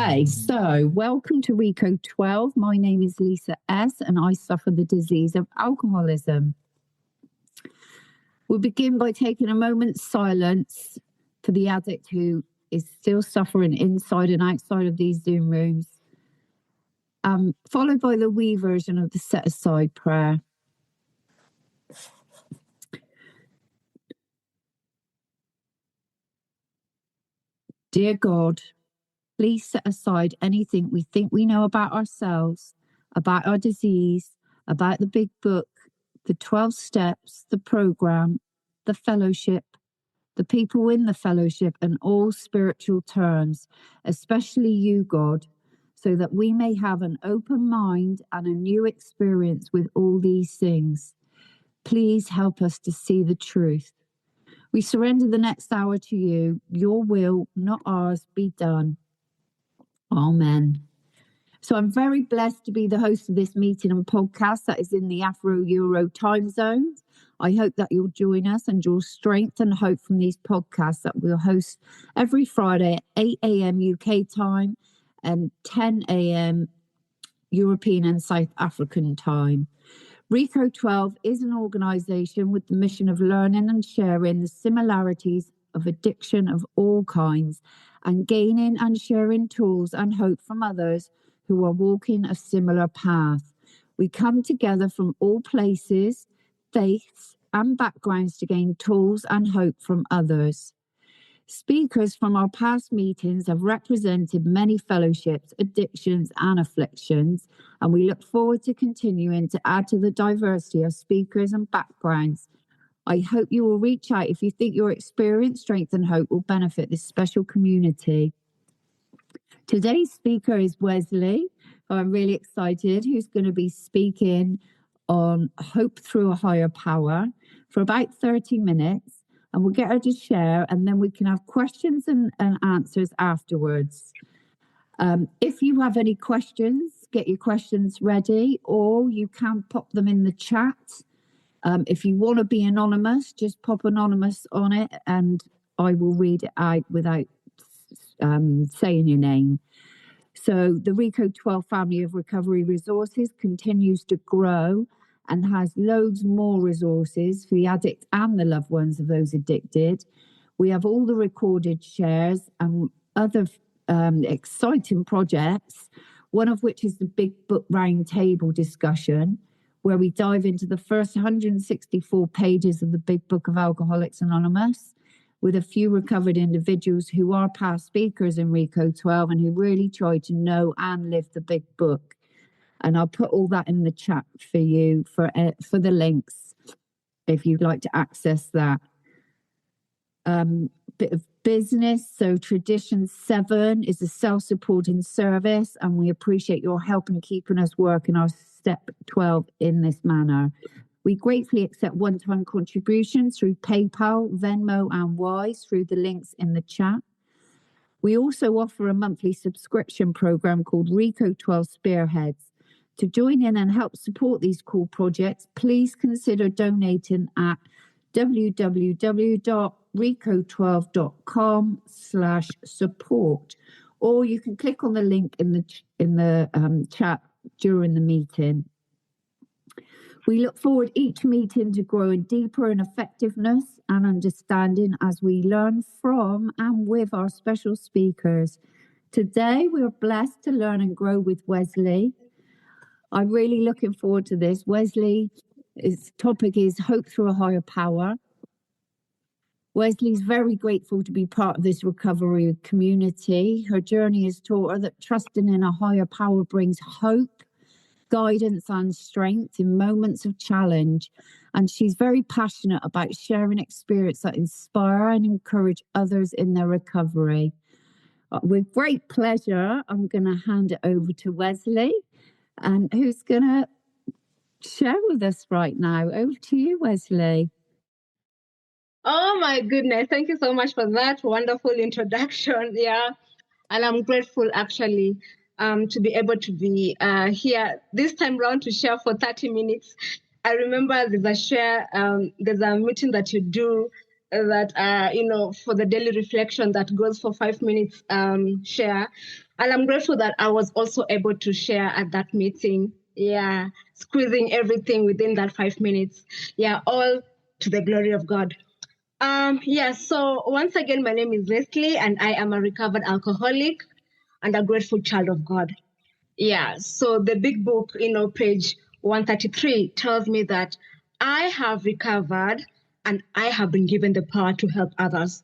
Okay, so welcome to Reco12. My name is Lisa.S and I suffer the disease of alcoholism. We'll begin by taking a moment's silence for the addict who is still suffering inside and outside of these Zoom rooms, followed by the wee version of the set-aside prayer. Dear God, please set aside anything we think we know about ourselves, about our disease, about the big book, the 12 steps, the program, the fellowship, the people in the fellowship, and all spiritual terms, especially you, God, so that we may have an open mind and a new experience with all these things. Please help us to see the truth. We surrender the next hour to you. Your will, not ours, be done. Amen. So I'm very blessed to be the host of this meeting and podcast that is in the Afro-Euro Timezone. I hope that you'll join us and draw strength and hope from these podcasts that we'll host every Friday at 8 a.m. UK time and 10 a.m. European and South African time. Reco12 is an organisation with the mission of learning and sharing the similarities of addiction of all kinds and gaining and sharing tools and hope from others who are walking a similar path. We come together from all places, faiths and backgrounds to gain tools and hope from others. Speakers from our past meetings have represented many fellowships, addictions and afflictions, and we look forward to continuing to add to the diversity of speakers and backgrounds. I hope you will reach out if you think your experience, strength and hope will benefit this special community. Today's speaker is Wesley, who I'm really excited, who's going to be speaking on Hope Through a Higher Power for about 30 minutes. And we'll get her to share, and then we can have questions and answers afterwards. If you have any questions, get your questions ready, or you can pop them in the chat. If you want to be anonymous, just pop anonymous on it, and I will read it out without saying your name. So the Reco12 family of recovery resources continues to grow and has loads more resources for the addict and the loved ones of those addicted. We have all the recorded shares and other exciting projects, one of which is the Big Book Roundtable discussion, where we dive into the first 164 pages of the Big Book of Alcoholics Anonymous with a few recovered individuals who are past speakers in Reco12 and who really try to know and live the Big Book. And I'll put all that in the chat for you for the links if you'd like to access that. Bit of business. So Tradition 7 is a self-supporting service, and we appreciate your help in keeping us working our step 12 in this manner. We gratefully accept one-time contributions through PayPal, Venmo and Wise through the links in the chat. We also offer a monthly subscription program called Reco12 Spearheads. To join in and help support these cool projects, please consider donating at www.reco12.com/support, or you can click on the link in the chat during the meeting. We look forward each meeting to growing deeper in effectiveness and understanding as we learn from and with our special speakers. Today, we are blessed to learn and grow with Wesley. I'm really looking forward to this. Wesley's topic is Hope Through a Higher Power. Wesley's very grateful to be part of this recovery community. Her journey has taught her that trusting in a higher power brings hope, guidance and strength in moments of challenge. And she's very passionate about sharing experience that inspire and encourage others in their recovery. With great pleasure, I'm going to hand it over to Wesley, and who's going to share with us right now. Over to you, Wesley. Oh, my goodness. Thank you so much for that wonderful introduction. Yeah. And I'm grateful, actually, to be able to be here this time round to share for 30 minutes. I remember there's a meeting that you do that, for the daily reflection that goes for 5 minutes share. And I'm grateful that I was also able to share at that meeting. Yeah, squeezing everything within that 5 minutes. Yeah, all to the glory of God. Yeah, so once again, my name is Wesley, and I am a recovered alcoholic and a grateful child of God. Yeah, so the big book, page 133 tells me that I have recovered and I have been given the power to help others,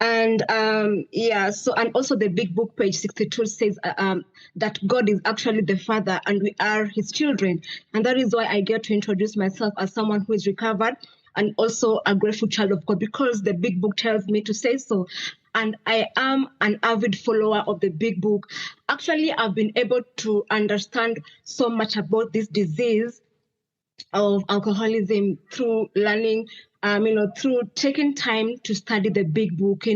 And so, and also the big book, page 62, says that God is actually the Father and we are his children. And that is why I get to introduce myself as someone who is recovered and also a grateful child of God, because the big book tells me to say so. And I am an avid follower of the big book. Actually, I've been able to understand so much about this disease of alcoholism through learning, through taking time to study the big book,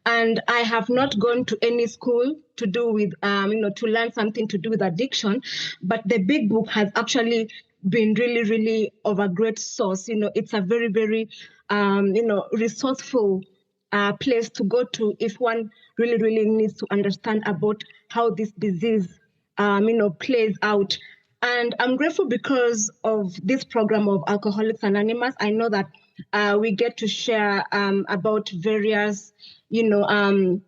and I have not gone to any school to do with, to learn something to do with addiction, but the big book has actually been really, really of a great source. It's a very, very, resourceful place to go to if one really, really needs to understand about how this disease, plays out. And I'm grateful because of this program of Alcoholics Anonymous. I know that we get to share about various, for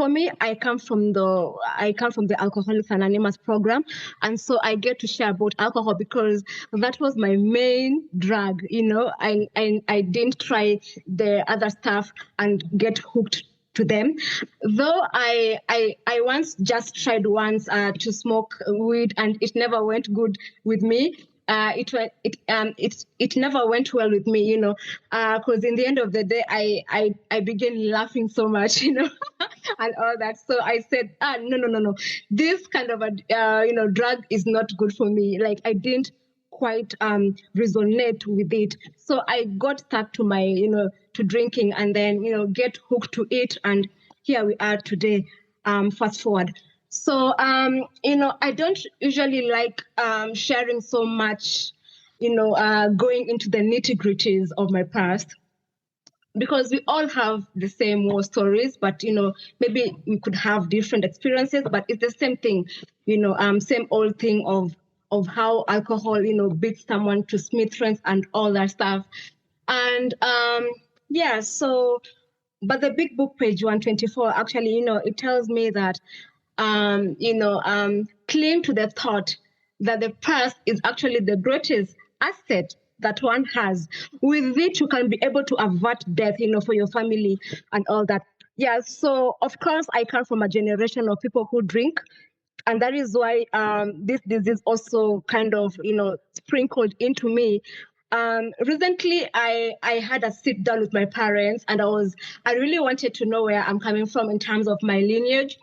me, I come from the Alcoholics Anonymous program, and so I get to share about alcohol because that was my main drug. I didn't try the other stuff and get hooked to them, though I once just tried once to smoke weed, and it never went good with me. It never went well with me, because in the end of the day, I began laughing so much, and all that. So I said, no, this kind of a drug is not good for me. Like, I didn't quite resonate with it, so I got stuck to my to drinking, and then get hooked to it, and here we are today. Fast forward. So, I don't usually like sharing so much, going into the nitty-gritties of my past, because we all have the same war stories, but, maybe we could have different experiences, but it's the same thing, same old thing of how alcohol, beats someone to smithereens and all that stuff. And, so, but the big book, page 124, actually, it tells me that, cling to the thought that the past is actually the greatest asset that one has. With it, you can be able to avert death, for your family and all that. Yeah, so of course, I come from a generation of people who drink. And that is why this disease also kind of, sprinkled into me. Recently, I had a sit down with my parents, and I really wanted to know where I'm coming from in terms of my lineage.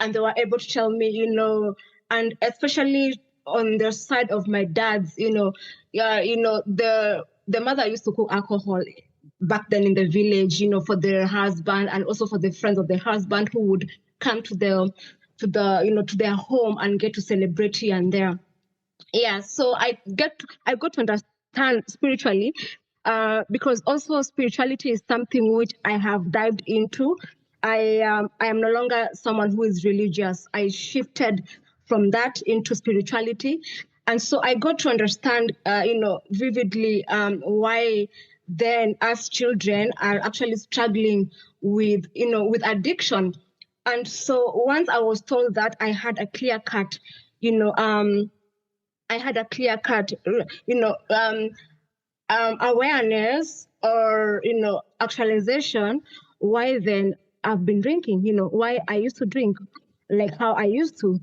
And they were able to tell me, and especially on the side of my dad's, the mother used to cook alcohol back then in the village, for their husband and also for the friends of the husband who would come to their home and get to celebrate here and there. Yeah, so I got to understand spiritually, because also spirituality is something which I have dived into. I am no longer someone who is religious. I shifted from that into spirituality, and so I got to understand, vividly, why then as children are actually struggling with addiction. And so once I was told that, I had a clear cut, awareness or, actualization, why then I've been drinking, why I used to drink like how I used to.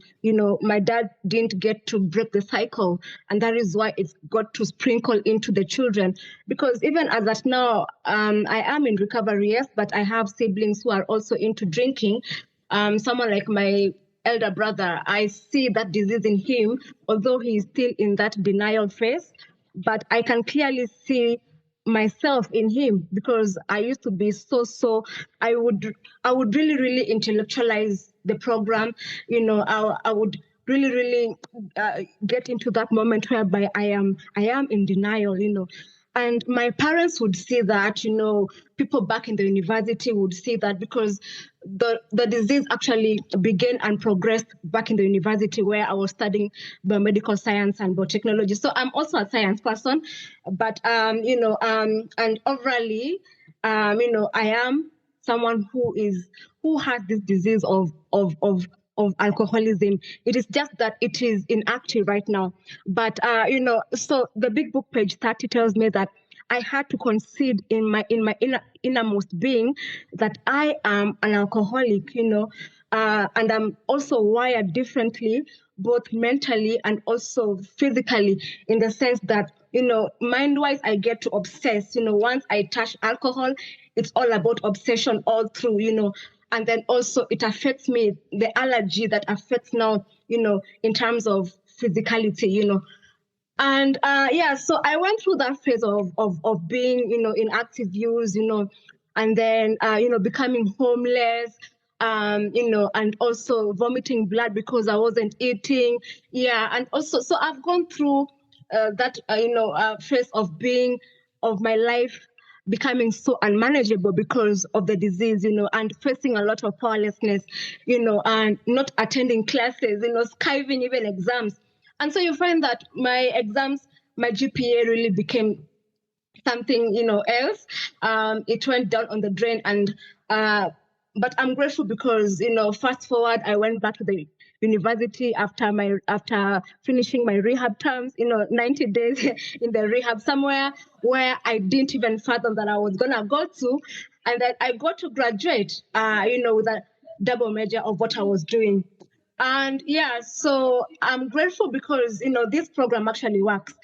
My dad didn't get to break the cycle, and that is why it's got to sprinkle into the children. Because even as at now, I am in recovery, yes, but I have siblings who are also into drinking. Someone like my elder brother, I see that disease in him, although he is still in that denial phase, but I can clearly see myself in him, because I used to be so I would really intellectualize the program. I would really get into that moment whereby I am in denial, And my parents would see that, people back in the university would see that, because the disease actually began and progressed back in the university where I was studying biomedical science and biotechnology. So I'm also a science person, but, and overally, I am someone who has this disease of alcoholism. It is just that it is inactive right now. But so the big book page 30 tells me that I had to concede in my innermost being that I am an alcoholic, and I'm also wired differently, both mentally and also physically, in the sense that, mind-wise, I get to obsess. Once I touch alcohol, it's all about obsession all through, and then also it affects me, the allergy that affects now, in terms of physicality, And so I went through that phase of being, in active use, and then, becoming homeless, and also vomiting blood because I wasn't eating. Yeah. And also, so I've gone through that, phase of my life becoming so unmanageable because of the disease, and facing a lot of powerlessness, and not attending classes, skiving even exams. And so you find that my exams, my GPA really became something, else. It went down on the drain, and but I'm grateful because, fast forward, I went back to the university after finishing my rehab terms, 90 days in the rehab somewhere where I didn't even fathom that I was gonna go to, and then I got to graduate, with a double major of what I was doing. And so I'm grateful because, this program actually works.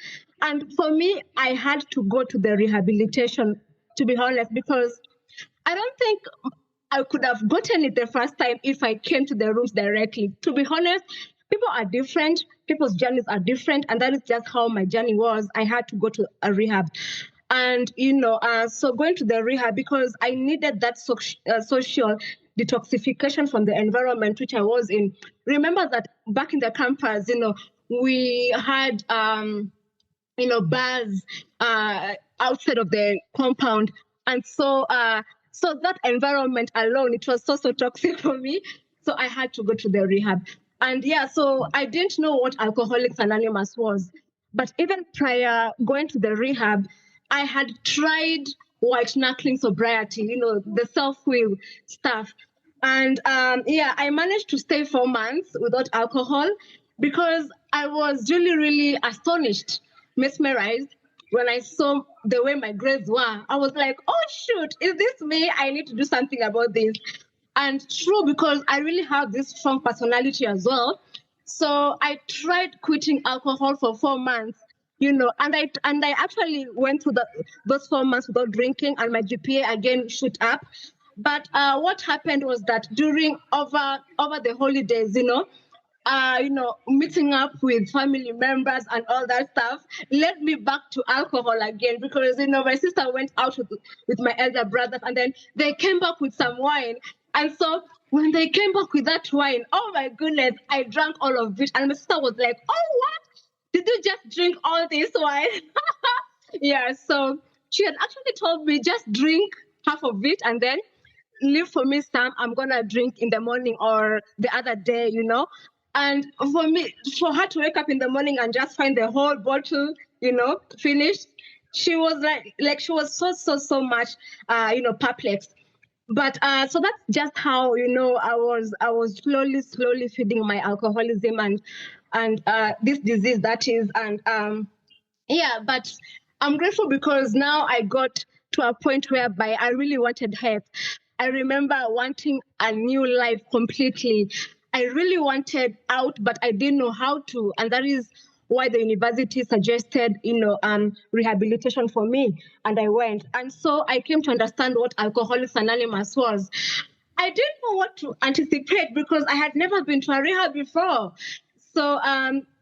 And for me, I had to go to the rehabilitation, to be honest, because I don't think I could have gotten it the first time if I came to the rooms directly. To be honest, people are different, people's journeys are different, and that is just how my journey was. I had to go to a rehab. And, so going to the rehab because I needed that social detoxification from the environment which I was in. Remember that back in the campus, we had, bars outside of the compound. And so, so that environment alone, it was so toxic for me. So I had to go to the rehab. And so I didn't know what Alcoholics Anonymous was. But even prior going to the rehab, I had tried white knuckling sobriety, the self-will stuff. And I managed to stay 4 months without alcohol because I was really, really astonished, mesmerized when I saw the way my grades were. I was like, oh, shoot, is this me? I need to do something about this. And true, because I really have this strong personality as well. So I tried quitting alcohol for 4 months, and I actually went through those 4 months without drinking, and my GPA again shoot up. But what happened was that during over the holidays, meeting up with family members and all that stuff led me back to alcohol again because, my sister went out with my elder brothers and then they came back with some wine. And so when they came back with that wine, oh my goodness, I drank all of it. And my sister was like, oh, what? Did you just drink all this wine? So she had actually told me just drink half of it and then leave for me some I'm gonna drink in the morning or the other day, And for her to wake up in the morning and just find the whole bottle, finished, she was like she was so much, perplexed. But so that's just how, I was slowly feeding my alcoholism and this disease that is, and but I'm grateful because now I got to a point whereby I really wanted help. I remember wanting a new life completely. I really wanted out, but I didn't know how to. And that is why the university suggested, rehabilitation for me. And I went. And so I came to understand what Alcoholics Anonymous was. I didn't know what to anticipate because I had never been to a rehab before. So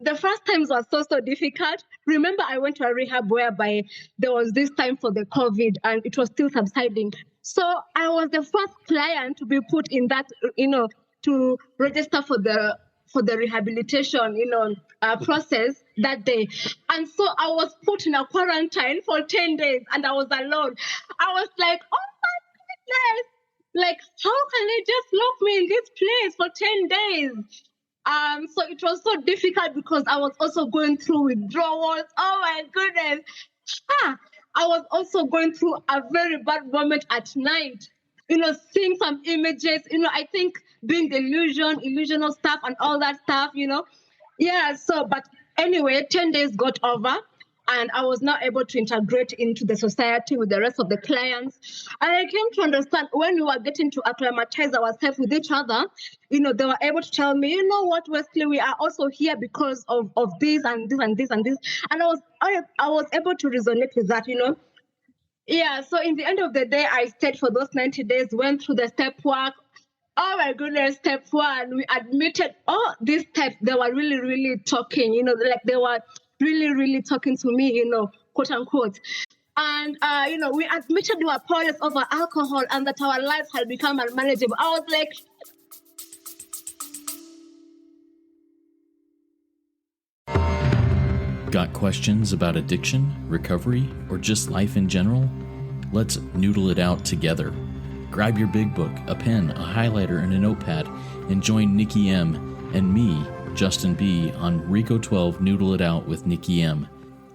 the first times were so difficult. Remember, I went to a rehab whereby there was this time for the COVID and it was still subsiding. So I was the first client to be put in that, to register for for the rehabilitation, process that day. And so I was put in a quarantine for 10 days and I was alone. I was like, oh my goodness, like, how can they just lock me in this place for 10 days? So it was so difficult because I was also going through withdrawals. Oh my goodness. I was also going through a very bad moment at night. Seeing some images, I think being illusional stuff and all that stuff, Yeah, so, but anyway, 10 days got over and I was not able to integrate into the society with the rest of the clients. And I came to understand when we were getting to acclimatize ourselves with each other, they were able to tell me, you know what, Wesley, we are also here because of this and this and this and this. And I was able to resonate with that, Yeah, so in the end of the day, I stayed for those 90 days, went through the step work. Oh my goodness, step one, we admitted all these steps, they were really, really talking, like they were really, really talking to me, quote unquote. And, we admitted we were powerless over alcohol and that our lives had become unmanageable. I was like, got questions about addiction, recovery, or just life in general? Let's noodle it out together. Grab your big book, a pen, a highlighter, and a notepad, and join Nikki M and me, Justin B, on Reco12 Noodle It Out with Nikki M.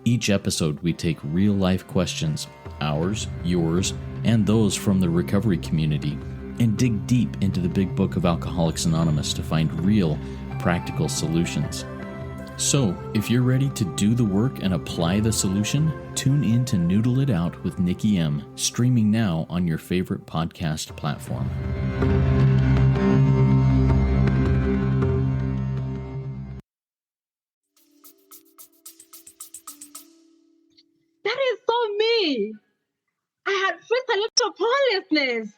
Each episode, we take real-life questions, ours, yours, and those from the recovery community, and dig deep into the big book of Alcoholics Anonymous to find real, practical solutions. So, if you're ready to do the work and apply the solution, tune in to Noodle It Out with Nikki M, streaming now on your favorite podcast platform. that is so me. I had faced a lot of powerlessness.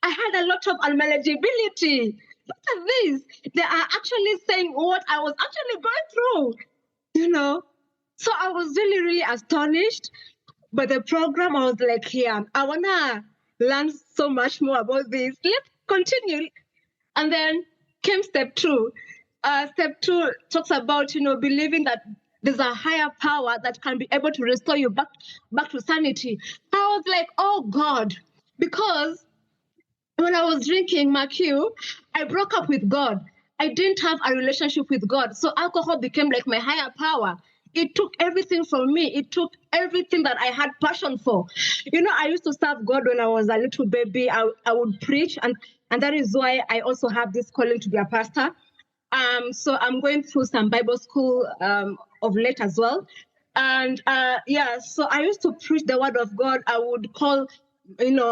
I had a lot of unmanageability. Look at this. They are actually saying what I was actually going through, So I was really, really astonished by the program. I was like, yeah, I want to learn so much more about this. Let's continue. And then came step two. Step two talks about, believing that there's a higher power that can be able to restore you back to sanity. I was like, oh God, because when I was drinking Mercure, I broke up with God. I didn't have a relationship with God. So alcohol became like my higher power. It took everything from me. It took everything that I had passion for. I used to serve God when I was a little baby. I would preach, and that is why I also have this calling to be a pastor. So I'm going through some Bible school of late as well. And so I used to preach the word of God. I would call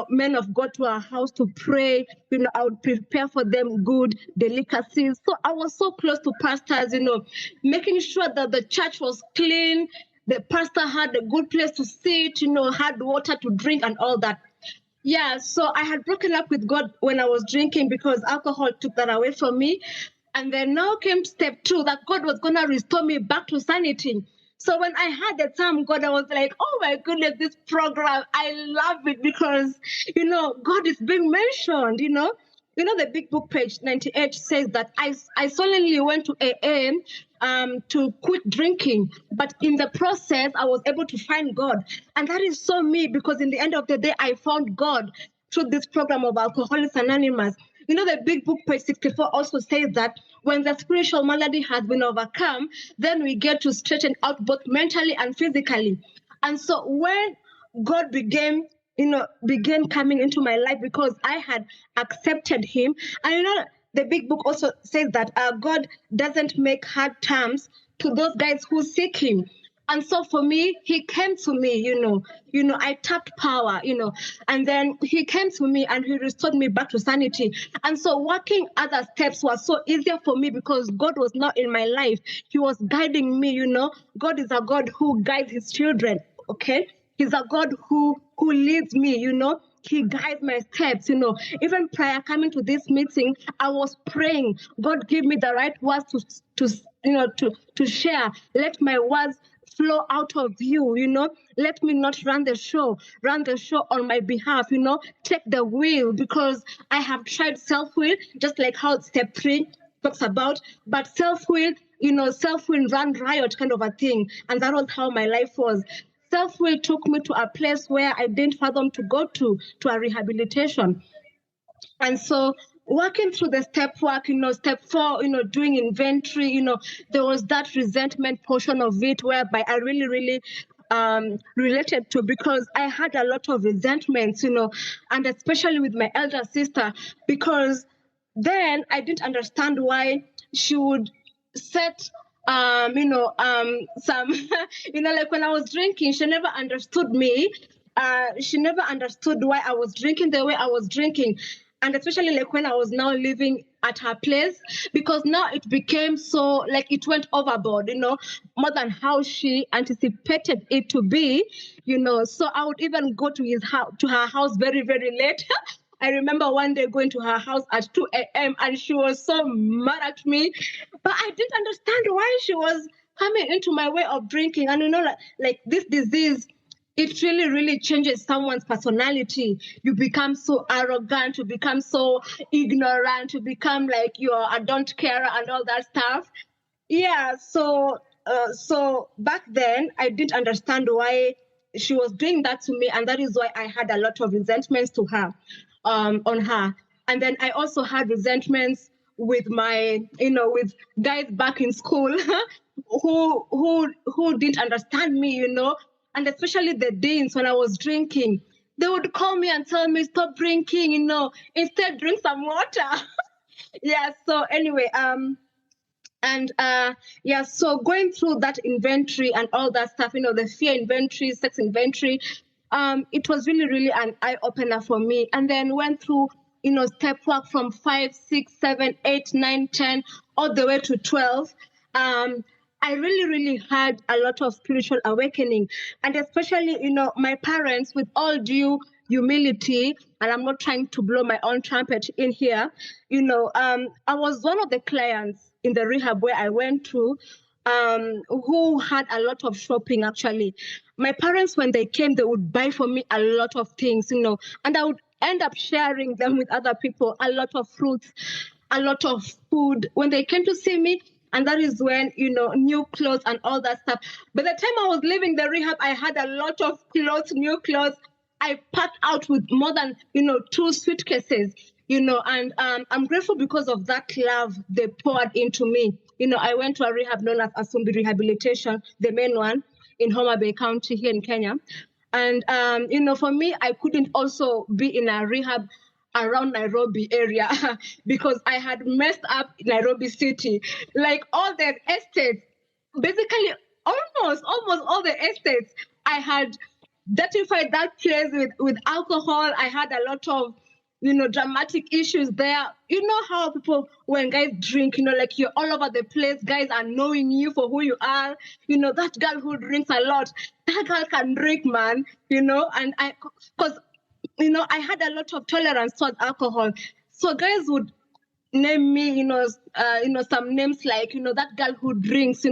men of God to our house to pray. I would prepare for them good delicacies. So I was so close to pastors, making sure that the church was clean, the pastor had a good place to sit, had water to drink and all that. Yeah, so I had broken up with God when I was drinking because alcohol took that away from me. And then now came step two, that God was going to restore me back to sanity. So when I heard the term God, I was like, oh my goodness, this program, I love it because, God is being mentioned, the big book page 98 says that I solemnly went to AA to quit drinking. But in the process, I was able to find God. And that is so me because in the end of the day, I found God through this program of Alcoholics Anonymous. The big book page 64 also says that when the spiritual malady has been overcome, then we get to straighten out both mentally and physically. And so when God began coming into my life because I had accepted him. And the big book also says that God doesn't make hard terms to those guys who seek him. And so for me, he came to me, I tapped power, and then he came to me and he restored me back to sanity. And so working other steps was so easier for me because God was not in my life. He was guiding me, God is a God who guides his children, okay? He's a God who leads me, He guides my steps, Even prior coming to this meeting, I was praying, God, give me the right words to share. Let my words flow out of you, Let me not run the show on my behalf, Take the wheel because I have tried self-will, just like how step 3 talks about, but self-will, self-will ran riot kind of a thing. And that was how my life was. Self-will took me to a place where I didn't fathom to go to a rehabilitation. And so working through the step work, step 4, doing inventory, there was that resentment portion of it whereby I really, really related to, because I had a lot of resentments, and especially with my elder sister, because then I didn't understand why she would set some like when I was drinking, she never understood me. She never understood why I was drinking the way I was drinking. And especially like when I was now living at her place, because now it became so like it went overboard, more than how she anticipated it to be, So I would even go to her house very, very late. I remember one day going to her house at 2 a.m. and she was so mad at me, but I didn't understand why she was coming into my way of drinking. And like this disease, it really, really changes someone's personality. You become so arrogant, you become so ignorant, you become like you're a don't care and all that stuff. Yeah, so back then I didn't understand why she was doing that to me, and that is why I had a lot of resentments to her, on her. And then I also had resentments with my, with guys back in school who didn't understand me, and especially the deans when I was drinking. They would call me and tell me, stop drinking, instead drink some water. Yeah, so anyway, so going through that inventory and all that stuff, the fear inventory, sex inventory, it was really, really an eye-opener for me. And then went through, step work from 5, 6, 7, 8, 9, 10, all the way to 12. I really, really had a lot of spiritual awakening. And especially, my parents, with all due humility, and I'm not trying to blow my own trumpet in here, I was one of the clients in the rehab where I went to, who had a lot of shopping, actually. My parents, when they came, they would buy for me a lot of things, and I would end up sharing them with other people, a lot of fruits, a lot of food when they came to see me. And that is when, new clothes and all that stuff. By the time I was leaving the rehab, I had a lot of clothes, new clothes. I packed out with more than, 2 suitcases, and I'm grateful because of that love they poured into me. I went to a rehab known as Asumbi Rehabilitation, the main one in Homa Bay County here in Kenya. And, for me, I couldn't also be in a rehab around Nairobi area because I had messed up Nairobi city. Like all the estates, basically almost all the estates, I had dirtified that place with alcohol. I had a lot of, dramatic issues there. You know how people, when guys drink, like you're all over the place, guys are knowing you for who you are. That girl who drinks a lot, that girl can drink, man, and because I had a lot of tolerance towards alcohol. So guys would name me, some names like, that girl who drinks,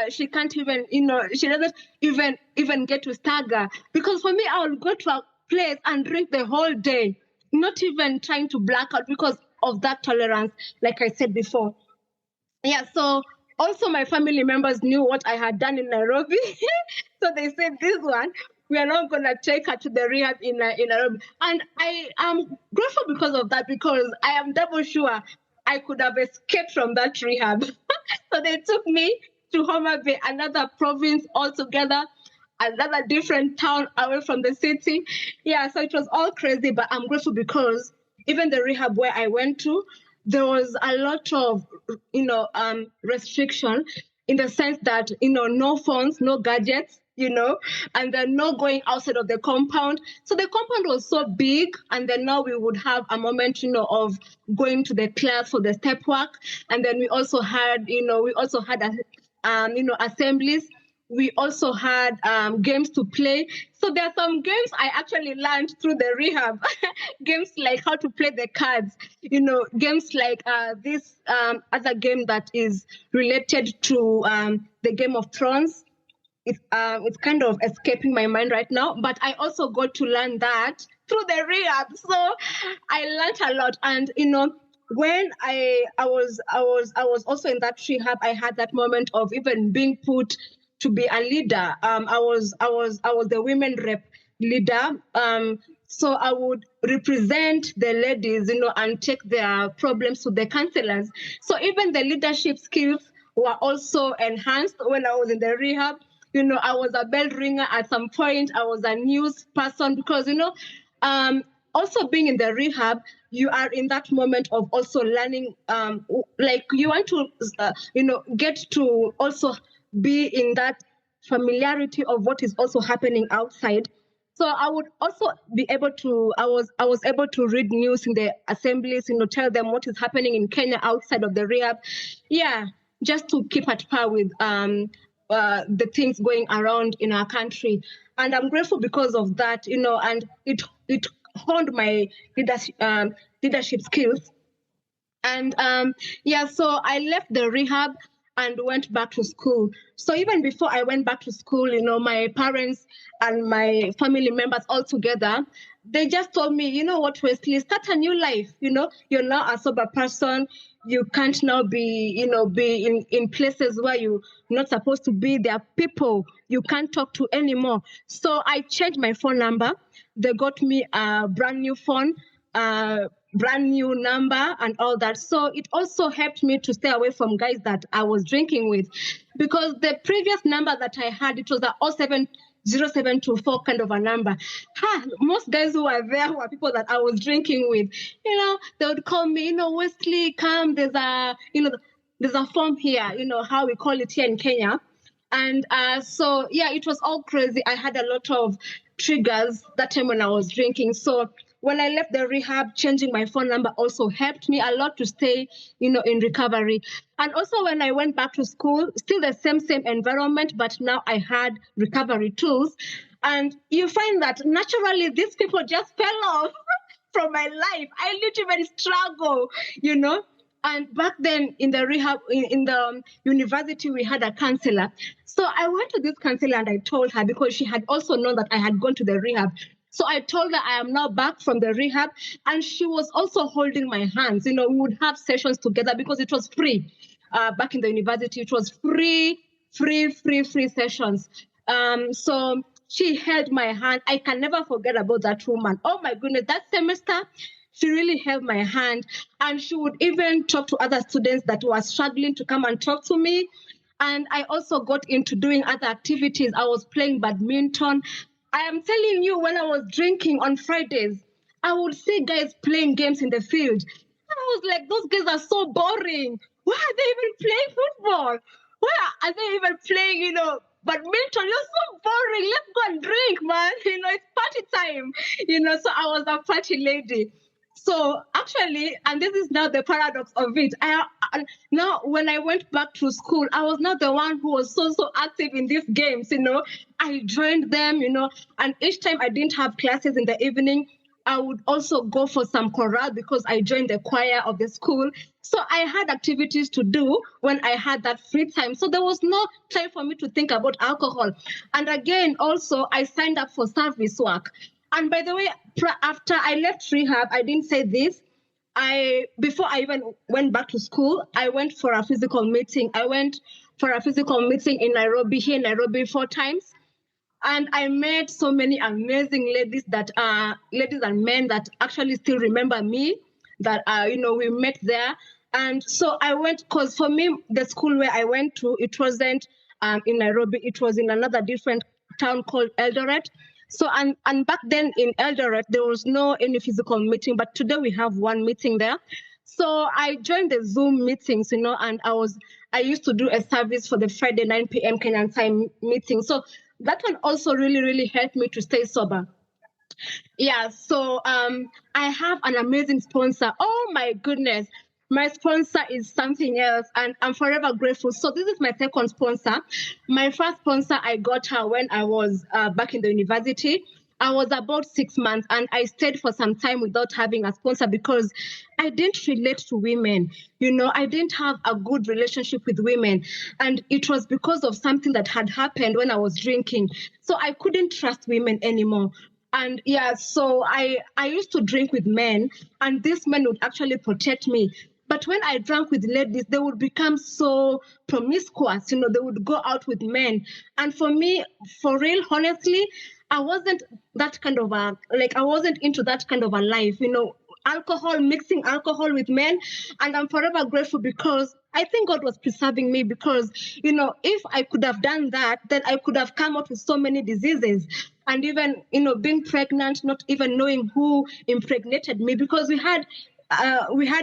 she can't even, she doesn't even get to stagger. Because for me, I would go to a place and drink the whole day, not even trying to black out because of that tolerance, like I said before. Yeah, so also my family members knew what I had done in Nairobi. So they said, this one, we are not going to take her to the rehab in Nairobi. And I am grateful because of that, because I am double sure I could have escaped from that rehab. So they took me to Homa Bay, another province altogether, another different town away from the city. Yeah, so it was all crazy, but I'm grateful because even the rehab where I went to, there was a lot of, restriction in the sense that, no phones, no gadgets, and then no going outside of the compound. So the compound was so big, and then now we would have a moment, of going to the class for the step work. And then we also had, assemblies. We also had games to play. So there are some games I actually learned through the rehab. Games like how to play the cards, games like this other game that is related to the Game of Thrones. It's kind of escaping my mind right now, but I also got to learn that through the rehab. So I learned a lot. And, when I was also in that rehab, I had that moment of even being put to be a leader. I was the women rep leader. So I would represent the ladies, and take their problems to the counselors. So even the leadership skills were also enhanced when I was in the rehab. I was a bell ringer at some point. I was a news person because, also being in the rehab, you are in that moment of also learning, like you want to, get to also be in that familiarity of what is also happening outside. So I would also be able to, I was able to read news in the assemblies, tell them what is happening in Kenya outside of the rehab. Yeah, just to keep at par with the things going around in our country. And I'm grateful because of that, and it honed my leadership skills. And so I left the rehab and went back to school. So even before I went back to school, my parents and my family members all together, they just told me, you know what, Wesley, start a new life. You're now a sober person. You can't now be, be in places where you're not supposed to be. There are people you can't talk to anymore. So I changed my phone number. They got me a brand new phone, brand new number and all that. So it also helped me to stay away from guys that I was drinking with, because the previous number that I had, it was a 070724 kind of a number. Most guys who were there were people that I was drinking with. They would call me, Wesley, come, there's a form here, how we call it here in Kenya. And so, yeah, it was all crazy. I had a lot of triggers that time when I was drinking. So when I left the rehab, changing my phone number also helped me a lot to stay, in recovery. And also when I went back to school, still the same environment, but now I had recovery tools. And you find that naturally these people just fell off from my life. I literally struggle, And back then in the rehab, in the university, we had a counselor. So I went to this counselor and I told her, because she had also known that I had gone to the rehab. So I told her I am now back from the rehab, and she was also holding my hands. We would have sessions together because it was free. Back in the university, it was free sessions. So she held my hand. I can never forget about that woman. Oh my goodness, that semester, she really held my hand, and she would even talk to other students that were struggling to come and talk to me. And I also got into doing other activities. I was playing badminton. I am telling you, when I was drinking on Fridays, I would see guys playing games in the field. I was like, those guys are so boring. Why are they even playing football? Why are they even playing, badminton? You're so boring. Let's go and drink, man. It's party time. So I was a party lady. So actually, and this is now the paradox of it, now when I went back to school, I was not the one who was so active in these games, I joined them, and each time I didn't have classes in the evening, I would also go for some chorale because I joined the choir of the school. So I had activities to do when I had that free time. So there was no time for me to think about alcohol. And again, also, I signed up for service work. And by the way, after I left rehab, I didn't say this. Before I even went back to school, I went for a physical meeting. I went for a physical meeting in Nairobi, here in Nairobi 4 times. And I met so many amazing ladies ladies and men that actually still remember me, that, we met there. And so I went, because for me, the school where I went to, it wasn't in Nairobi, it was in another different town called Eldoret. So, and back then in Eldoret, there was no any physical meeting, but today we have one meeting there. So I joined the Zoom meetings, and I used to do a service for the Friday 9 p.m. Kenyan time meeting. So that one also really, really helped me to stay sober. Yeah, so I have an amazing sponsor. Oh my goodness. My sponsor is something else, and I'm forever grateful. So this is my second sponsor. My first sponsor, I got her when I was back in the university. I was about 6 months, and I stayed for some time without having a sponsor because I didn't relate to women. I didn't have a good relationship with women. And it was because of something that had happened when I was drinking. So I couldn't trust women anymore. And yeah, so I used to drink with men, and these men would actually protect me. But when I drank with ladies, they would become so promiscuous, you know, they would go out with men. And for me, for real, honestly, I wasn't that kind of I wasn't into that kind of a life, you know, mixing alcohol with men. And I'm forever grateful because I think God was preserving me because, you know, if I could have done that, then I could have come out with so many diseases. And even, you know, being pregnant, not even knowing who impregnated me, because we had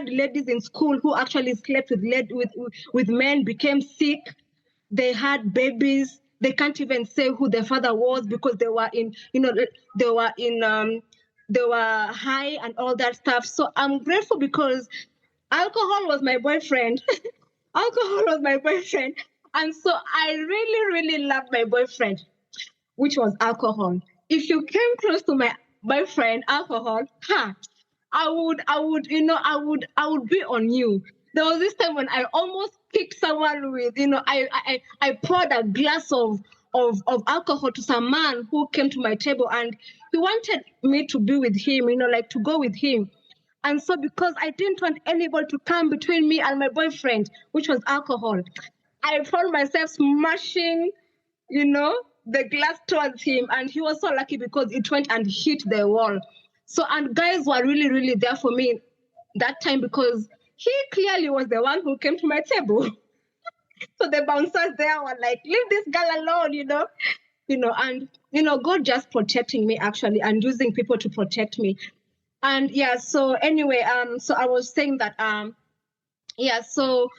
ladies in school who actually slept with men, became sick. They had babies. They can't even say who their father was because they were in, you know, they were high and all that stuff. So I'm grateful because alcohol was my boyfriend. Alcohol was my boyfriend. And so I really, really loved my boyfriend, which was alcohol. If you came close to my boyfriend, alcohol, I would be on you. There was this time when I almost kicked someone with, you know, I poured a glass of alcohol to some man who came to my table, and he wanted me to be with him, you know, like to go with him. And so because I didn't want anybody to come between me and my boyfriend, which was alcohol, I found myself smashing, you know, the glass towards him. And he was so lucky because it went and hit the wall. So, and guys were really, really there for me that time because he clearly was the one who came to my table. So the bouncers there were like, leave this girl alone, you know, and, you know, God just protecting me actually and using people to protect me. And yeah, so anyway, so I was saying that, yeah, so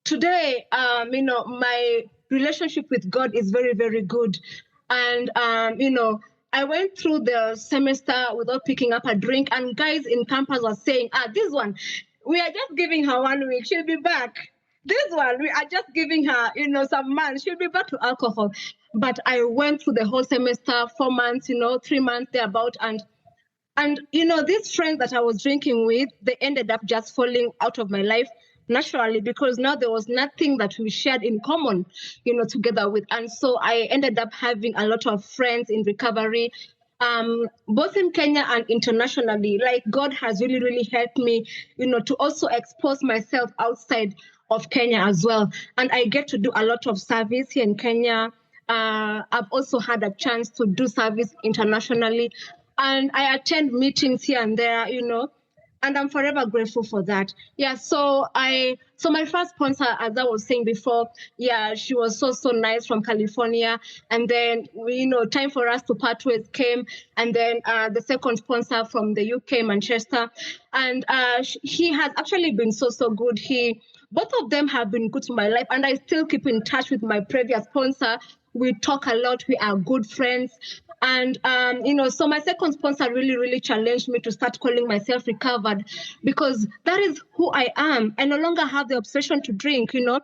today, you know, my relationship with God is very, very good. And, you know, I went through the semester without picking up a drink, and guys in campus were saying, this one, we are just giving her 1 week, she'll be back. This one, we are just giving her, you know, some months, she'll be back to alcohol. But I went through the whole semester, 4 months, you know, 3 months thereabout, and, you know, these friends that I was drinking with, they ended up just falling out of my life naturally because now there was nothing that we shared in common, you know, together with. And so I ended up having a lot of friends in recovery, both in Kenya and internationally. Like God has really, really helped me, you know, to also expose myself outside of Kenya as well. And I get to do a lot of service here in Kenya. I've also had a chance to do service internationally. And I attend meetings here and there, you know, and I'm forever grateful for that. Yeah, so my first sponsor, as I was saying before, yeah, she was so nice from California. And then, you know, time for us to part ways came. And then the second sponsor from the UK, Manchester. And he has actually been so good. Both of them have been good to my life. And I still keep in touch with my previous sponsor. We talk a lot. We are good friends. And, you know, so my second sponsor really, really challenged me to start calling myself recovered because that is who I am. I no longer have the obsession to drink, you know.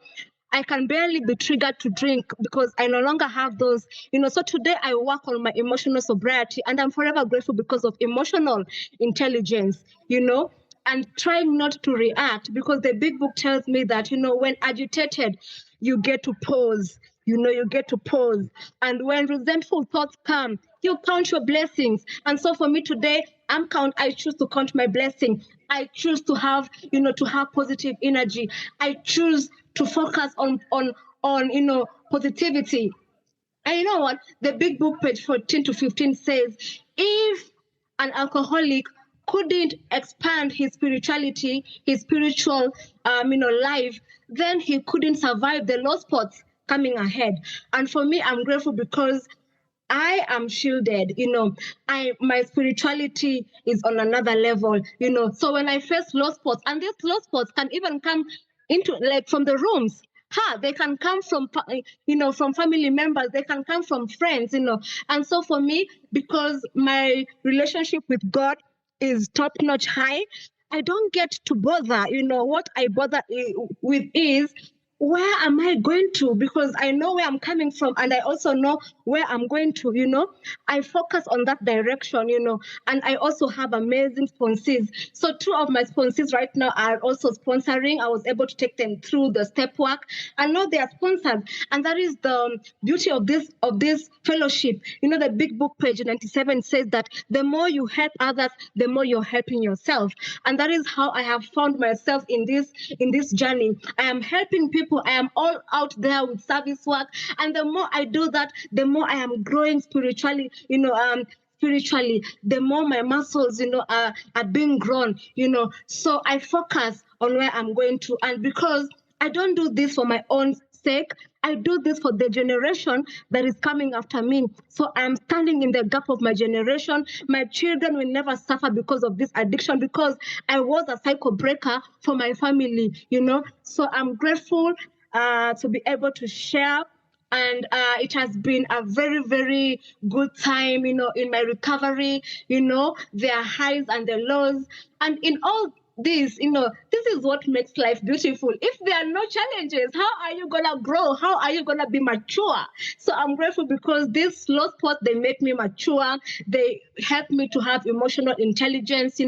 I can barely be triggered to drink because I no longer have those, you know. So today I work on my emotional sobriety, and I'm forever grateful because of emotional intelligence, you know, and trying not to react because the big book tells me that, you know, when agitated, you get to pause. You know, you get to pause. And when resentful thoughts come, you count your blessings. And so for me today, I choose to count my blessing. I choose to have, you know, to have positive energy. I choose to focus on you know, positivity. And you know what? The big book, page 14 to 15 says, if an alcoholic couldn't expand his spirituality, his spiritual, you know, life, then he couldn't survive the low spots coming ahead. And for me, I'm grateful because I am shielded, you know. My spirituality is on another level, you know. So when I face low spots, and these low spots can even come into like from the rooms. They can come from, you know, from family members. They can come from friends, you know. And so for me, because my relationship with God is top-notch high, I don't get to bother. You know, what I bother with is where am I going to? Because I know where I'm coming from and I also know where I'm going to, I focus on that direction, and I also have amazing sponsors. So 2 of my sponsors right now are also sponsoring. I was able to take them through the step work. I know they are sponsors, and that is the beauty of this fellowship. The big book page 97 says that the more you help others, the more you're helping yourself. And that is how I have found myself in this journey. I am helping people. I am all out there with service work. And the more I do that, the more I am growing spiritually, the more my muscles, are being grown, So I focus on where I'm going to. And because I don't do this for my own sake, I do this for the generation that is coming after me. So I'm standing in the gap of my generation. My children will never suffer because of this addiction, because I was a cycle breaker for my family, So I'm grateful to be able to share. And it has been a very, very good time, in my recovery. There are highs and the lows. And in all this, this is what makes life beautiful. If there are no challenges, how are you going to grow? How are you going to be mature? So I'm grateful because these low spots, they make me mature. They help me to have emotional intelligence,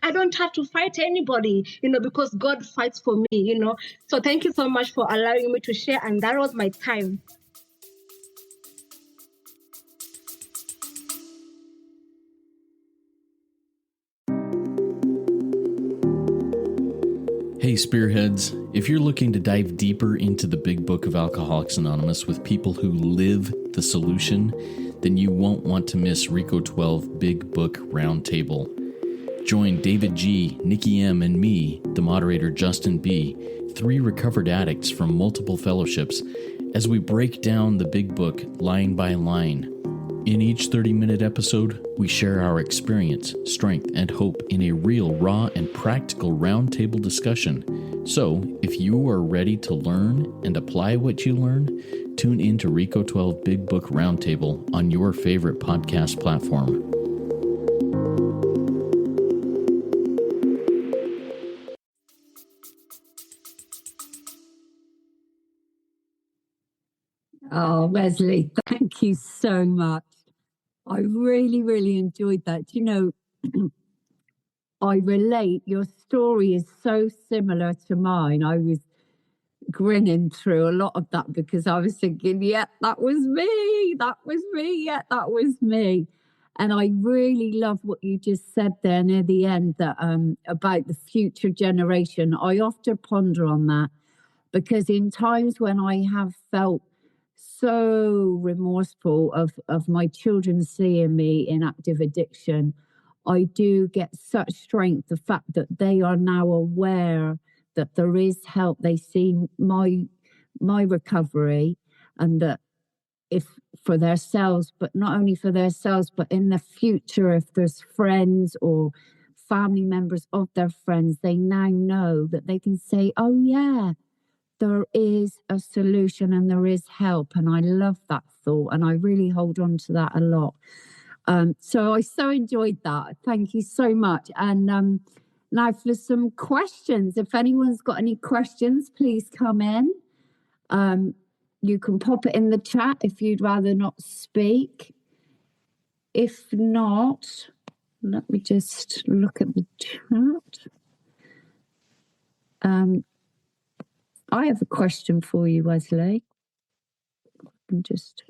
I don't have to fight anybody, because God fights for me, So thank you so much for allowing me to share. And that was my time. Hey Spearheads, if you're looking to dive deeper into the big book of Alcoholics Anonymous with people who live the solution, then you won't want to miss Reco12 Big Book Roundtable. Join David G., Nikki M., and me, the moderator Justin B., 3 recovered addicts from multiple fellowships, as we break down the big book line by line. In each 30-minute episode, we share our experience, strength, and hope in a real, raw, and practical roundtable discussion. So, if you are ready to learn and apply what you learn, tune in to Reco12 Big Book Roundtable on your favorite podcast platform. Oh, Wesley, thank you so much. I really, really enjoyed that. I relate. Your story is so similar to mine. I was grinning through a lot of that because I was thinking, yeah, that was me. That was me. Yeah, that was me. And I really love what you just said there near the end, that about the future generation. I often ponder on that because in times when I have felt so remorseful of my children seeing me in active addiction, I do get such strength. The fact that they are now aware that there is help. They see my recovery, and that if for themselves, but not only for themselves, but in the future, if there's friends or family members of their friends, they now know that they can say, oh yeah, there is a solution and there is help. And I love that thought, and I really hold on to that a lot. So I so enjoyed that. Thank you so much. And now for some questions. If anyone's got any questions, please come in. You can pop it in the chat if you'd rather not speak. If not, let me just look at the chat. I have a question for you, Wesley. I'm just...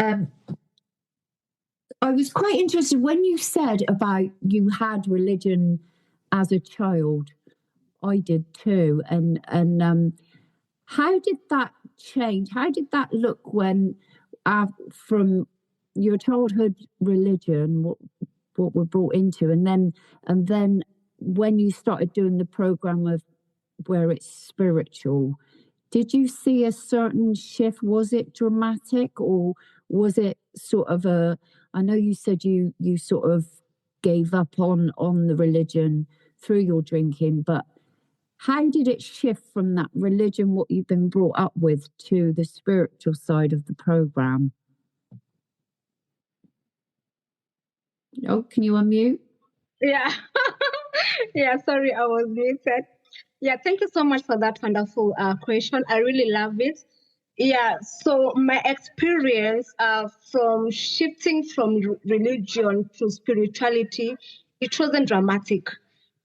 I was quite interested when you said about you had religion as a child. I did too. And how did that change? How did that look when from your childhood religion, what we're brought into, and then when you started doing the program of where it's spiritual, did you see a certain shift? Was it dramatic, or was it sort of I know you said you sort of gave up on the religion through your drinking, but how did it shift from that religion, what you've been brought up with, to the spiritual side of the program? Oh, can you unmute? Yeah. Yeah, sorry, I was muted. Yeah, thank you so much for that wonderful question. I really love it. Yeah, so my experience from shifting from religion to spirituality, it wasn't dramatic.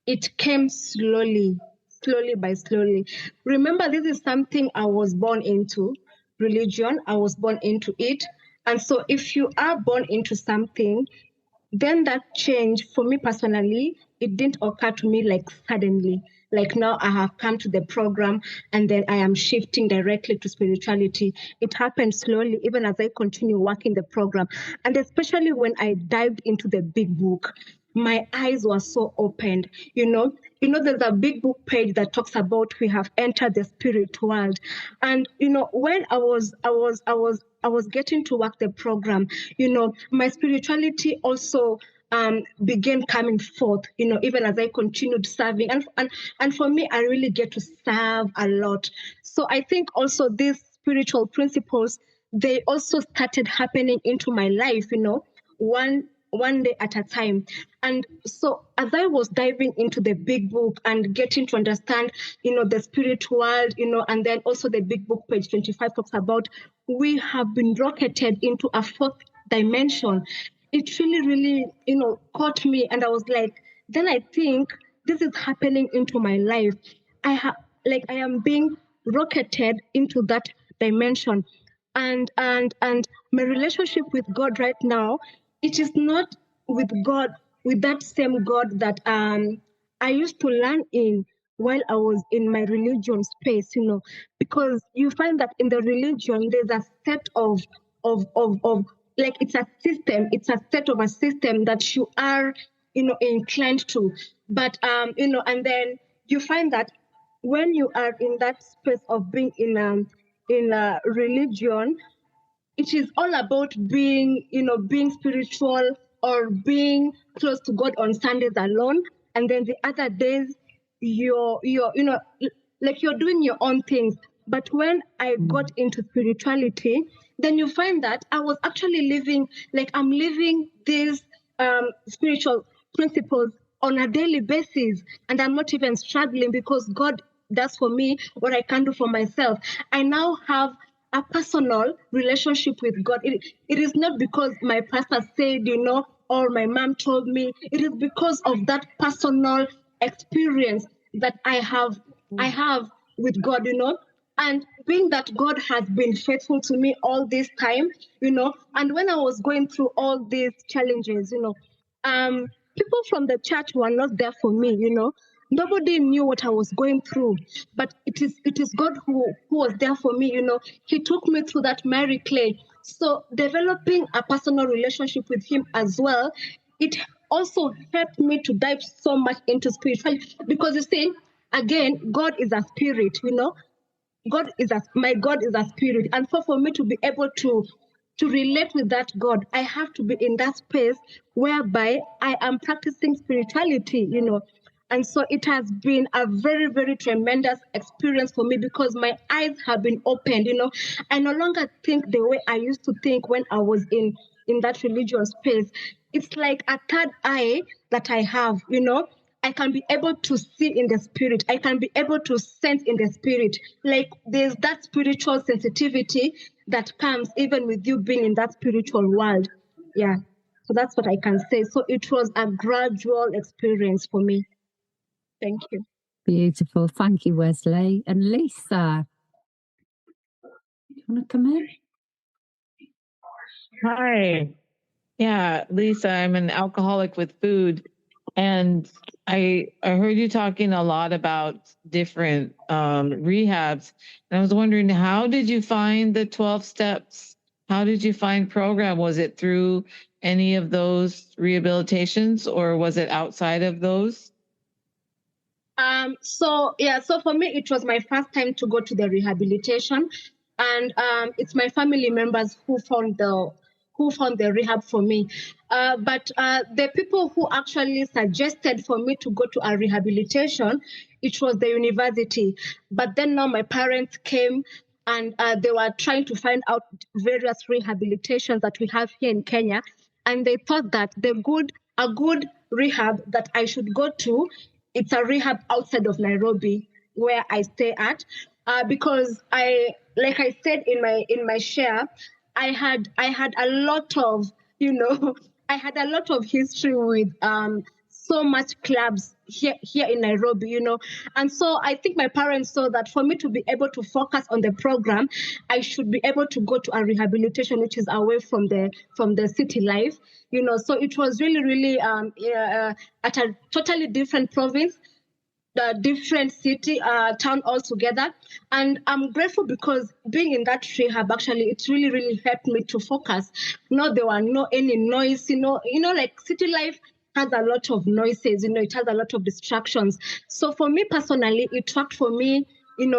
It came slowly, slowly by slowly. Remember, this is something I was born into, religion. I was born into it. And so if you are born into something, then that change for me personally, it didn't occur to me like suddenly. Like now I have come to the program and then I am shifting directly to spirituality. It happened slowly, even as I continue working the program. And especially when I dived into the big book, my eyes were so opened. There's a big book page that talks about we have entered the spirit world. And when I was getting to work the program, my spirituality also began coming forth, even as I continued serving. And for me, I really get to serve a lot. So I think also these spiritual principles, they also started happening into my life, one day at a time. And so as I was diving into the big book and getting to understand, the spirit world, and then also the big book, page 25, talks about we have been rocketed into a fourth dimension. It really, really, caught me. And I was like, then I think this is happening into my life. I am being rocketed into that dimension. And my relationship with God right now, it is not with God, with that same God that I used to learn in while I was in my religion space, because you find that in the religion there's a set of like it's a set of a system that you are inclined to, but and then you find that when you are in that space of being in a religion, it is all about being spiritual or being close to God on Sundays alone, and then the other days you're like you're doing your own things. But when I got into spirituality, then you find that I was actually living, like I'm living these spiritual principles on a daily basis, and I'm not even struggling because God does for me what I can't do for myself. I now have a personal relationship with God. It is not because my pastor said, or my mom told me. It is because of that personal experience that I have with God, and being that God has been faithful to me all this time, and when I was going through all these challenges, people from the church were not there for me, Nobody knew what I was going through, but it is God who was there for me, He took me through that miry clay. So developing a personal relationship with Him as well, it also helped me to dive so much into spirituality, because you see, again, God is a spirit, my God is a spirit, and for me to be able to relate with that God, I have to be in that space whereby I am practicing spirituality, And so it has been a very, very tremendous experience for me because my eyes have been opened, I no longer think the way I used to think when I was in that religious space. It's like a third eye that I have, I can be able to see in the spirit. I can be able to sense in the spirit. Like there's that spiritual sensitivity that comes even with you being in that spiritual world. Yeah. So that's what I can say. So it was a gradual experience for me. Thank you. Beautiful. Thank you, Wesley. And Lisa, you want to come in? Hi. Yeah, Lisa, I'm an alcoholic with food. And I heard you talking a lot about different rehabs. And I was wondering, how did you find the 12 steps? How did you find program? Was it through any of those rehabilitations or was it outside of those? So for me, it was my first time to go to the rehabilitation, and it's my family members who found the rehab for me. But the people who actually suggested for me to go to a rehabilitation, it was the university. But then now my parents came and they were trying to find out various rehabilitations that we have here in Kenya, and they thought that a good rehab that I should go to, it's a rehab outside of Nairobi. where I stay at, because like I said in my share, I had a lot of, I had a lot of history with so much clubs here in Nairobi, and so I think my parents saw that for me to be able to focus on the program, I should be able to go to a rehabilitation which is away from the city life, so it was really at a totally different province, the different city, town altogether. And I'm grateful because being in that rehab, actually, it really helped me to focus. There were no any noise, like city life has a lot of noises, it has a lot of distractions. So for me personally, it worked for me, in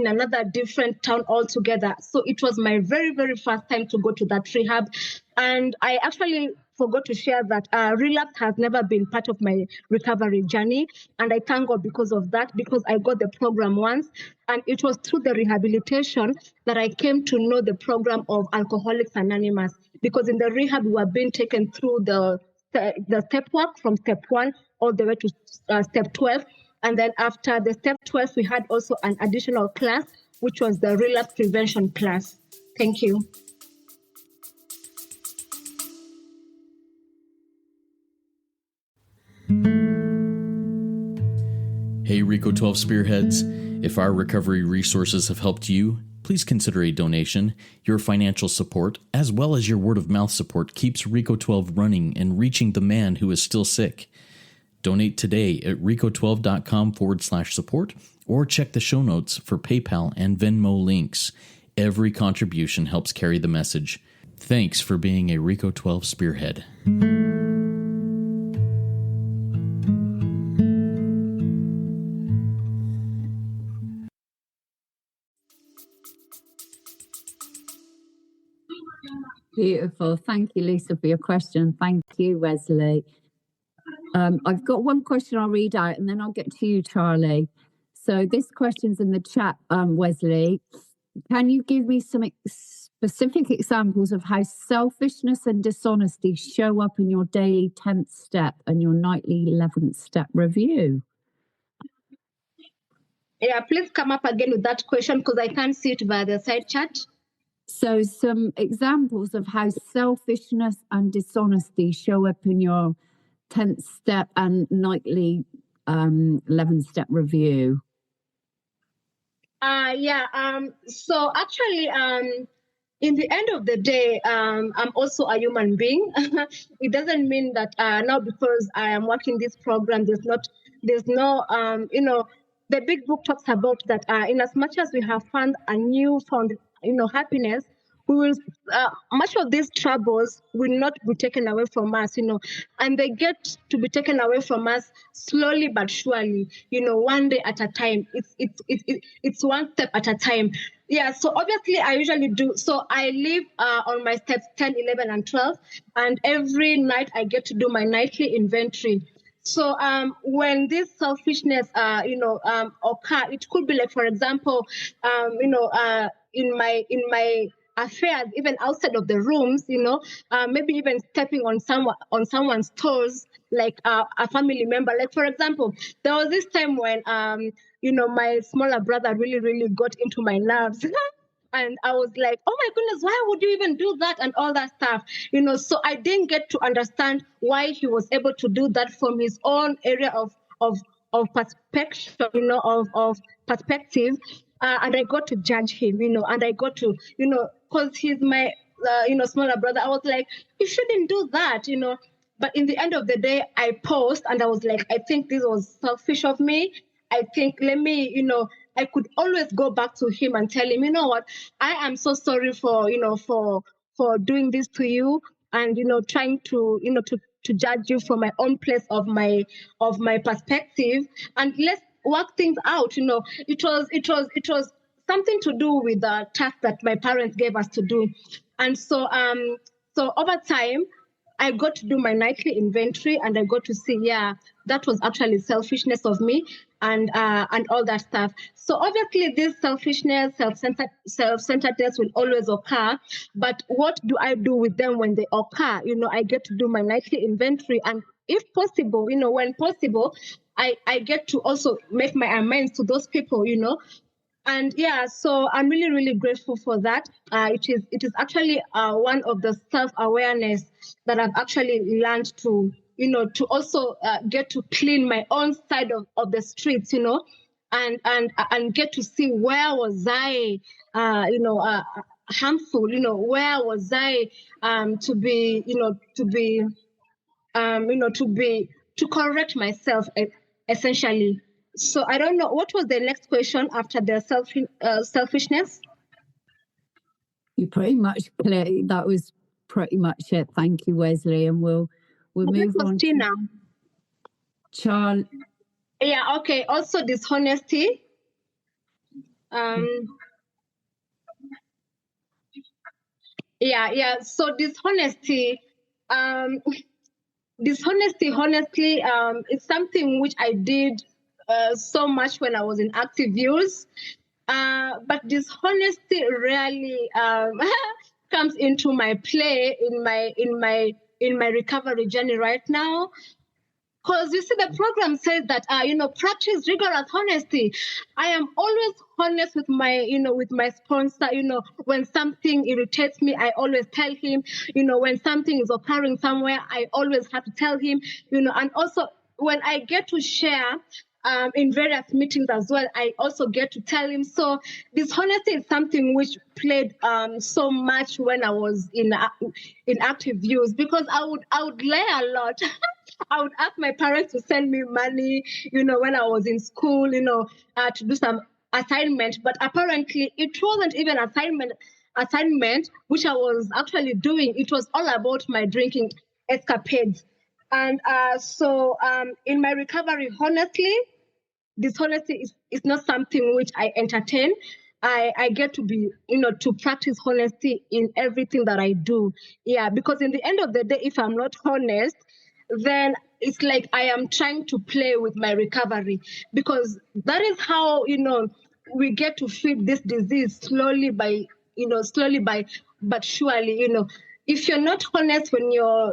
another different town altogether. So it was my very first time to go to that rehab. And I actually forgot to share that relapse has never been part of my recovery journey. And I thank God because of that, because I got the program once. And it was through the rehabilitation that I came to know the program of Alcoholics Anonymous. Because in the rehab, we were being taken through the step work from step 1 all the way to step 12. And then after the step 12, we had also an additional class, which was the relapse prevention class. Thank you. Hey, Reco12 Spearheads. If our recovery resources have helped you, please consider a donation. Your financial support, as well as your word of mouth support, keeps Reco12 running and reaching the man who is still sick. Donate today at reco12.com/support or check the show notes for PayPal and Venmo links. Every contribution helps carry the message. Thanks for being a Reco12 Spearhead. Beautiful. Thank you, Lisa, for your question. Thank you, Wesley. I've got one question I'll read out and then I'll get to you, Charlie. So this question's in the chat, Wesley. Can you give me some specific examples of how selfishness and dishonesty show up in your daily 10th step and your nightly 11th step review? Yeah, please come up again with that question because I can't see it via the side chat. So some examples of how selfishness and dishonesty show up in your 10th step and nightly 11th step review. So actually, in the end of the day, I'm also a human being. It doesn't mean that now because I am working this program, there's no, the big book talks about that in as much as we have found a newfound, happiness, we will, much of these troubles will not be taken away from us, and they get to be taken away from us slowly but surely, one day at a time. It's one step at a time. Yeah, so obviously I usually do. So I live on my steps 10, 11, and 12, and every night I get to do my nightly inventory. So when this selfishness, occur, it could be like, for example, in my affairs, even outside of the rooms, maybe even stepping on someone's toes, like a family member. Like, for example, there was this time when, my smaller brother really got into my nerves. And I was like, oh my goodness, why would you even do that and all that stuff? So I didn't get to understand why he was able to do that from his own area of perspective, of perspective. And I got to judge him, and I got to, because he's my, smaller brother. I was like, you shouldn't do that, But in the end of the day, I paused and I was like, I think this was selfish of me. I think, let me, I could always go back to him and tell him, you know what, I am so sorry for, for doing this to you and, trying to, to judge you from my own place of my perspective, and let's work things out. It was something to do with the task that my parents gave us to do. And so, so over time, I got to do my nightly inventory and I got to see, yeah, that was actually selfishness of me and all that stuff. So obviously this selfishness, self-centeredness will always occur. But what do I do with them when they occur? I get to do my nightly inventory, and if possible, when possible, I get to also make my amends to those people, And yeah, so I'm really, really grateful for that. It is actually one of the self-awareness that I've actually learned to, to also get to clean my own side of the streets, and get to see where was I, harmful, where was I to correct myself essentially. So I don't know what was the next question after the selfishness. You pretty much clear. That was pretty much it. Thank you, Wesley, and we'll move on. Tina. Charles. Yeah. Okay. Also dishonesty. Yeah. So dishonesty. Dishonesty, honestly, it's something which I did so much when I was in active use. But dishonesty rarely comes into my play in my recovery journey right now. Because you see, the program says that practice rigorous honesty. I am always honest with my sponsor. When something irritates me, I always tell him. When something is occurring somewhere, I always have to tell him. And also when I get to share in various meetings as well, I also get to tell him. So dishonesty is something which played so much when I was in active use, because I would lie a lot. I would ask my parents to send me money, when I was in school, to do some assignment. But apparently it wasn't even assignment which I was actually doing. It was all about my drinking escapades. And so in my recovery, honestly, dishonesty is not something which I entertain. I get to be, to practice honesty in everything that I do. Yeah, because in the end of the day, if I'm not honest, then it's like I am trying to play with my recovery, because that is how, we get to feed this disease slowly but surely, if you're not honest when you're,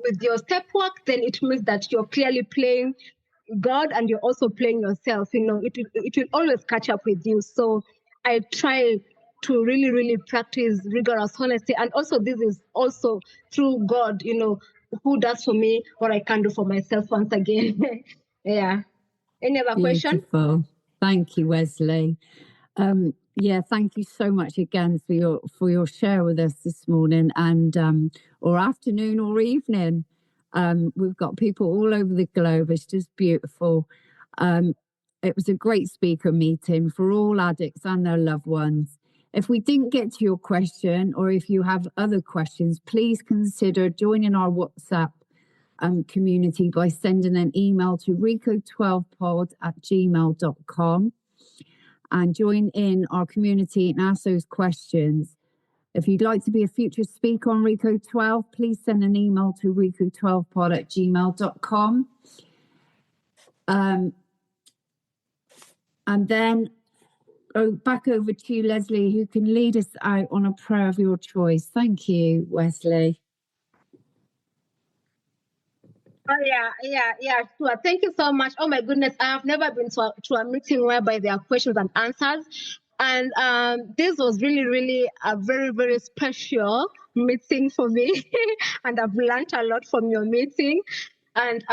with your step work, then it means that you're clearly playing God and you're also playing yourself. It will always catch up with you. So I try to really, really practice rigorous honesty. And also this is also through God, who does for me what I can do for myself once again. Yeah. Any other question? Beautiful. Thank you, Wesley. Yeah, thank you so much again for your share with us this morning and or afternoon or evening. We've got people all over the globe. It's just beautiful. It was a great speaker meeting for all addicts and their loved ones. If we didn't get to your question, or if you have other questions, please consider joining our WhatsApp community by sending an email to reco12pod@gmail.com and join in our community and ask those questions. If you'd like to be a future speaker on Reco12, please send an email to reco12pod@gmail.com. And then back over to you, Leslie, who can lead us out on a prayer of your choice. Thank you, Wesley. Oh, yeah, sure. Thank you so much. Oh, my goodness. I have never been to a meeting whereby there are questions and answers. And this was really, really a very, very special meeting for me. And I've learned a lot from your meeting. And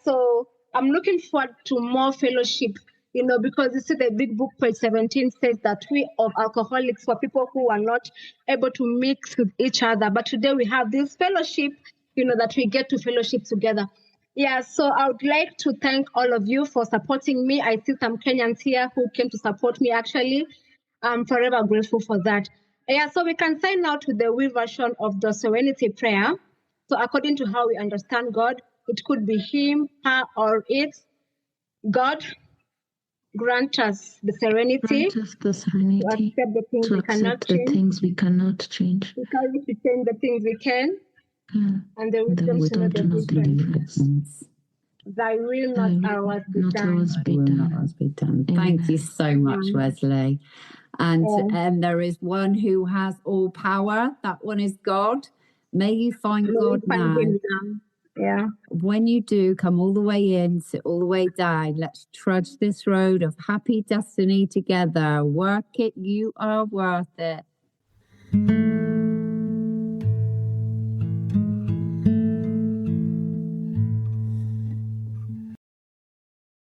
so I'm looking forward to more fellowship, because you see the big book, page 17, says that we of alcoholics were people who are not able to mix with each other. But today we have this fellowship, that we get to fellowship together. Yeah, so I would like to thank all of you for supporting me. I see some Kenyans here who came to support me, actually. I'm forever grateful for that. Yeah, so we can sign out with the we version of the Serenity Prayer. So according to how we understand God, it could be him, her, or it. God, grant us the serenity. Grant us the serenity to accept the things we cannot change. Things we cannot change. The courage to change the things we can. And the wisdom to know the difference. Thy will, not ours, be done. Thank you so much, Wesley. And there is one who has all power. That one is God. May you find God now. Yeah. when you do come all the way in, sit all the way down, let's trudge this road of happy destiny together. Work it, you are worth it.